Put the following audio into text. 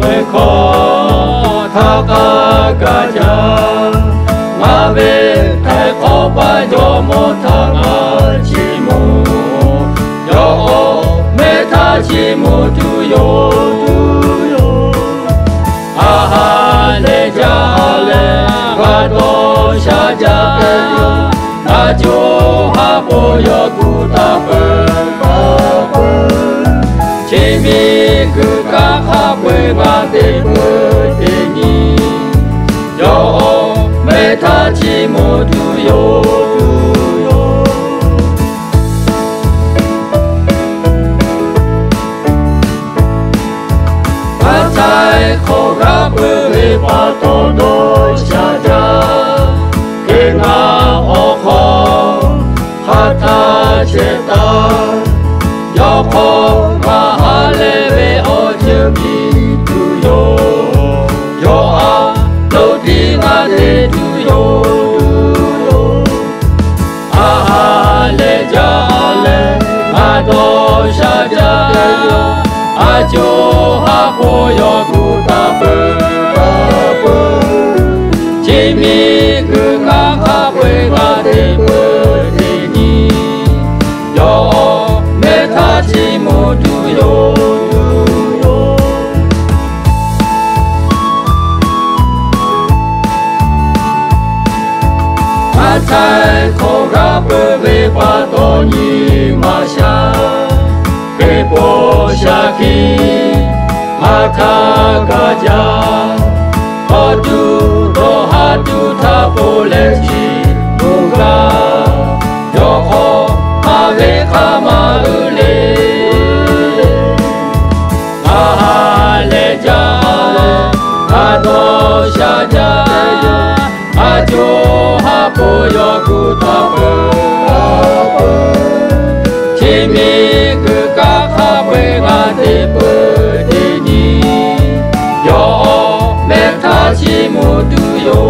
mê khó tha ca ca cha mà về thay khó ba cho một thằng chỉ mù cho mê tha chỉ mù tu yo ha le cha le và to cha cha na cho ha bo yo ku ta chỉ mi cứ các ha quê ba tê ni yo mê tha chi mô tu yo ba trái khổ ra bơ về ba tô đô cha cha kê nga ô khó ha tha chê ta yo khó ma ha lê về ô chê mi tu yo a lâu đi nga thế tu yo a lê cha lê a đô cha cha a cho ha po yo ku ta bơ chỉ mi cứ ca ha quê ba thế ni yo mê tha chi mô tu yo a trái khổ ra bơ về ba tô ni ma sha kê po sha ki a kha ka cha ha tu tha po le chi mu ga yo ho ma ve kha ma le a le cha le a do sha cha a jo ha po yo ku ta chỉ mi cứ các ha quê ba tê ni yo mê tha chi mô tu yo